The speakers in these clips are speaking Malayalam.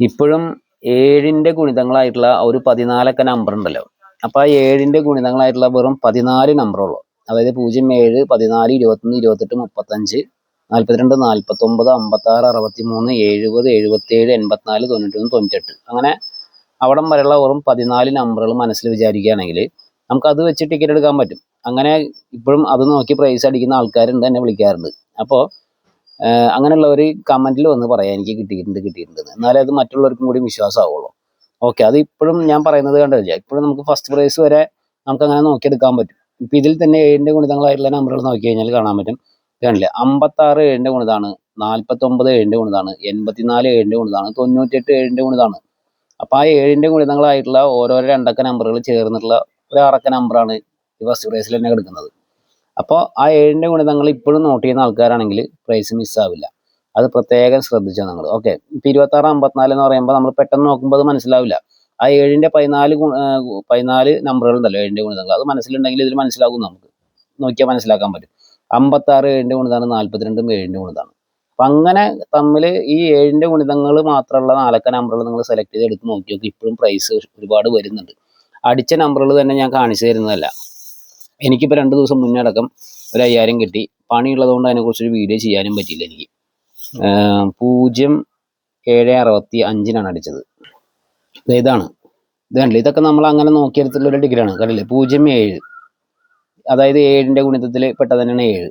ഇപ്പോഴും 7ന്റെ ഗുണിതങ്ങളായിട്ടുള്ള ഒരു 14 നമ്പർ ഉണ്ടല്ലോ. അപ്പൊ ആ 7ന്റെ ഗുണിതങ്ങളായിട്ടുള്ള വെറും 14 നമ്പറുള്ളൂ. അതായത് 0, 7, 14, 21, 28, 35, 42, 49, 56, 63, 70, 77, 84, 91, 98 അങ്ങനെ അവിടം വരെയുള്ള വെറും 14 നമ്പറുകൾ മനസ്സിൽ വിചാരിക്കുകയാണെങ്കിൽ നമുക്ക് അത് വെച്ച് ടിക്കറ്റ് എടുക്കാൻ പറ്റും. അങ്ങനെ ഇപ്പോഴും അത് നോക്കി പ്രൈസ് അടിക്കുന്ന ആൾക്കാരുണ്ട്, എന്നെ വിളിക്കാറുണ്ട്. അപ്പോൾ അങ്ങനെയുള്ളവർ കമന്റിൽ വന്ന് പറയാം എനിക്ക് കിട്ടിയിട്ടുണ്ട് എന്നാലേ അത് മറ്റുള്ളവർക്കും കൂടി വിശ്വാസമാവുള്ളൂ. ഓക്കെ, അത് ഇപ്പോഴും ഞാൻ പറയുന്നത് കണ്ടില്ല, ഇപ്പോഴും നമുക്ക് ഫസ്റ്റ് പ്രൈസ് വരെ നമുക്ക് അങ്ങനെ നോക്കിയെടുക്കാൻ പറ്റും. ഇപ്പം ഇതിൽ തന്നെ 7ന്റെ ഗുണിതങ്ങളായിട്ടുള്ള നമ്പറുകൾ നോക്കി കഴിഞ്ഞാൽ കാണാൻ പറ്റും. കണ്ടില്ലേ, 56 7ന്റെ ഗുണിതാണ്, 49 7ന്റെ ഗുണിതാണ്, 84 7ന്റെ ഗുണിതാണ്, 98 7ന്റെ ഗുണിതാണ്. അപ്പോൾ ആ 7ന്റെ ഗുണിതങ്ങളായിട്ടുള്ള ഓരോരോ രണ്ടക്ക നമ്പറുകൾ ചേർന്നിട്ടുള്ള ഒരു 6 നമ്പറാണ് ഈ ഫസ്റ്റ് പ്രൈസിൽ തന്നെ കിടക്കുന്നത്. അപ്പോൾ ആ 7ന്റെ ഗുണിതങ്ങൾ ഇപ്പോഴും നോട്ട് ചെയ്യുന്ന ആൾക്കാരാണെങ്കിൽ പ്രൈസ് മിസ്സാവില്ല. അത് പ്രത്യേകം ശ്രദ്ധിച്ചാൽ നിങ്ങൾ. ഓക്കെ, ഇപ്പം 26 54 എന്ന് പറയുമ്പോൾ നമ്മൾ പെട്ടെന്ന് നോക്കുമ്പോൾ അത് മനസ്സിലാവില്ല. ആ 7ന്റെ 14 നമ്പറുകൾ ഉണ്ടല്ലോ 7ന്റെ ഗുണിതങ്ങൾ, അത് മനസ്സിലുണ്ടെങ്കിൽ ഇതിൽ മനസ്സിലാകും, നമുക്ക് നോക്കിയാൽ മനസ്സിലാക്കാൻ പറ്റും. 56 7ന്റെ ഗുണിതാണ്, 42 7ന്റെ ഗുണിതാണ്. അപ്പം അങ്ങനെ തമ്മിൽ ഈ 7ന്റെ ഗുണിതങ്ങൾ മാത്രമുള്ള 4 നമ്പറുകൾ നിങ്ങൾ സെലക്ട് ചെയ്ത് എടുത്ത് നോക്കി നോക്കി ഇപ്പോഴും പ്രൈസ് ഒരുപാട് വരുന്നുണ്ട്. അടിച്ച നമ്പറുകൾ തന്നെ ഞാൻ കാണിച്ചു തരുന്നതല്ല. എനിക്കിപ്പോൾ 2 ദിവസം മുന്നേ അടക്കം ഒരു 5000 കിട്ടി. പണിയുള്ളതുകൊണ്ട് അതിനെക്കുറിച്ചൊരു വീഡിയോ ചെയ്യാനും പറ്റിയില്ല എനിക്ക്. 0765 അടിച്ചത്. ഇതാണ് കണ്ടില്ലേ, ഇതൊക്കെ നമ്മൾ അങ്ങനെ നോക്കിയെടുത്തുള്ള ഒരു ഡിഗ്രിയാണ്. കണ്ടില്ലേ, 07, അതായത് 7ന്റെ ഗുണിതത്തിൽ പെട്ടത് തന്നെയാണ് 7.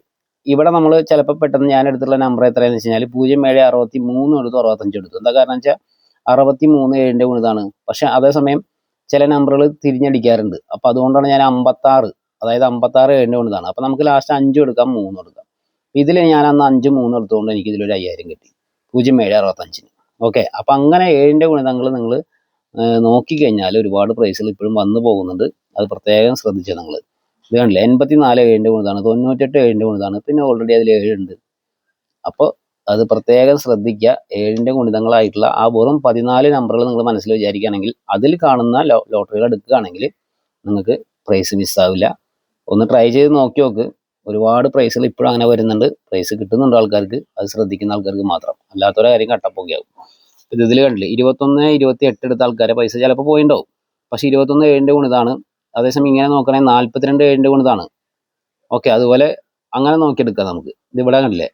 ഇവിടെ നമ്മൾ ചിലപ്പോൾ പെട്ടെന്ന് ഞാൻ എടുത്തുള്ള നമ്പർ എത്രയാണെന്ന് വെച്ച് കഴിഞ്ഞാൽ 07 63 എടുത്തു, 65 എടുത്തു. എന്താ കാരണം വെച്ചാൽ 63 7ന്റെ ഗുണിതാണ്. പക്ഷെ അതേസമയം ചില നമ്പറുകൾ തിരിഞ്ഞടിക്കാറുണ്ട്. അപ്പം അതുകൊണ്ടാണ് ഞാൻ 56, അതായത് 56 7ന്റെ ഗുണിതാണ്. അപ്പം നമുക്ക് ലാസ്റ്റ് 5 എടുക്കാം, 3 എടുക്കാം. ഇതിൽ ഞാൻ അന്ന് 5 3 എടുത്തുകൊണ്ട് എനിക്ക് ഇതിലൊരു 5000 കിട്ടി, 07 65. ഓക്കെ, അപ്പം അങ്ങനെ 7ന്റെ ഗുണിതങ്ങൾ നിങ്ങൾ നോക്കിക്കഴിഞ്ഞാൽ ഒരുപാട് പ്രൈസുകൾ ഇപ്പോഴും വന്നു പോകുന്നുണ്ട്. അത് പ്രത്യേകം ശ്രദ്ധിച്ചാൽ നിങ്ങൾ. ഇത് കണ്ടില്ല, 84 7ന്റെ ഗുണിതാണ്, 98 7ന്റെ ഗുണിതാണ്, പിന്നെ ഓൾറെഡി അതിൽ 7 ഉണ്ട്. അപ്പോൾ അത് പ്രത്യേകം ശ്രദ്ധിക്കുക. 7ന്റെ ഗുണിതങ്ങളായിട്ടുള്ള ആ വെറും 14 നമ്പറുകൾ നിങ്ങൾ മനസ്സിൽ വിചാരിക്കുകയാണെങ്കിൽ അതിൽ കാണുന്ന ലോട്ടറികൾ എടുക്കുകയാണെങ്കിൽ നിങ്ങൾക്ക് പ്രൈസ് മിസ്സാവില്ല. ഒന്ന് ട്രൈ ചെയ്ത് നോക്കി നോക്ക്. ഒരുപാട് പ്രൈസുകൾ ഇപ്പോഴും അങ്ങനെ വരുന്നുണ്ട്. പ്രൈസ് കിട്ടുന്നുണ്ട് ആൾക്കാർക്ക്, അത് ശ്രദ്ധിക്കുന്ന ആൾക്കാർക്ക് മാത്രം. അല്ലാത്തൊരു കാര്യം കട്ടപ്പൊക്കെയാവും. ഇതിൽ കണ്ടില്ലേ, 21 28 എടുത്ത ആൾക്കാരെ പൈസ ചിലപ്പോൾ പോയിണ്ടാവും. പക്ഷെ 21 7ന്റെ ഗുണിതാണ്. അതേസമയം ഇങ്ങനെ നോക്കണമെങ്കിൽ 42 7ന്റെ ഗുണിതാണ്. ഓക്കെ, അതുപോലെ അങ്ങനെ നോക്കിയെടുക്കാം നമുക്ക്. ഇത് ഇവിടെ കണ്ടില്ലേ,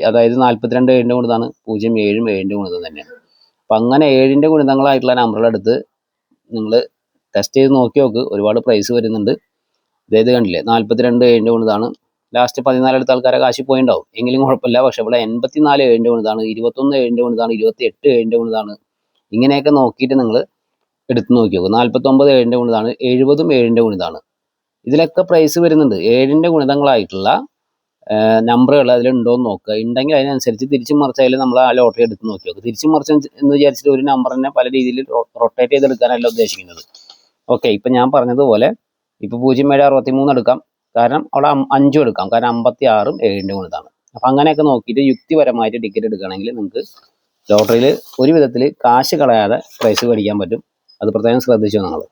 അതായത് 42 7ന്റെ ഗുണിതാണ്, 0 7 7ന്റെ ഗുണിതം തന്നെയാണ്. അപ്പം അങ്ങനെ 7ന്റെ ഗുണിതങ്ങളായിട്ടുള്ള നമ്പറുകളെടുത്ത് നിങ്ങൾ ടെസ്റ്റ് ചെയ്ത് നോക്കി നോക്ക്. ഒരുപാട് പ്രൈസ് വരുന്നുണ്ട്. അതായത് കണ്ടില്ലേ, 42 7ന്റെ ഗുണിതാണ്. ലാസ്റ്റ് 14 എടുത്ത ആൾക്കാരെ കാശി പോയിണ്ടാവും, എങ്കിലും കുഴപ്പമില്ല. പക്ഷെ ഇവിടെ 84 7ന്റെ ഗുണിതാണ്, 21 7ന്റെ ഗുണിതാണ്, 28 7ന്റെ ഗുണിതാണ്. ഇങ്ങനെയൊക്കെ നോക്കിയിട്ട് നിങ്ങൾ എടുത്ത് നോക്കി നോക്കും. 49 7ന്റെ ഗുണിതാണ്, 70 7ന്റെ ഗുണിതാണ്. ഇതിലൊക്കെ പ്രൈസ് വരുന്നുണ്ട്. 7ന്റെ ഗുണിതങ്ങളായിട്ടുള്ള നമ്പറുകൾ അതിലുണ്ടോ എന്ന് നോക്കുക. ഉണ്ടെങ്കിൽ അതിനനുസരിച്ച് തിരിച്ചും മറിച്ചായാലും നമ്മൾ ആ ലോട്ടറി എടുത്ത് നോക്കി നോക്കുക. തിരിച്ചും മറിച്ച് എന്ന് വിചാരിച്ചിട്ട് ഒരു നമ്പർ തന്നെ പല രീതിയിൽ റൊട്ടേറ്റ് ചെയ്തെടുക്കാനല്ല ഉദ്ദേശിക്കുന്നത്. ഓക്കെ, ഇപ്പം ഞാൻ പറഞ്ഞതുപോലെ ഇപ്പോൾ 07 63 എടുക്കാം, കാരണം അവിടെ 5 എടുക്കാം, കാരണം 56 7ന്റെ ഗുണിതാണ്. അപ്പം അങ്ങനെയൊക്കെ നോക്കിയിട്ട് യുക്തിപരമായിട്ട് ടിക്കറ്റ് എടുക്കുകയാണെങ്കിൽ നിങ്ങൾക്ക് ലോട്ടറിയിൽ ഒരു വിധത്തിൽ കാശ് കളയാതെ പ്രൈസ് മേടിക്കാൻ പറ്റും. അത് പ്രത്യേകം ശ്രദ്ധിച്ചു നിങ്ങൾ.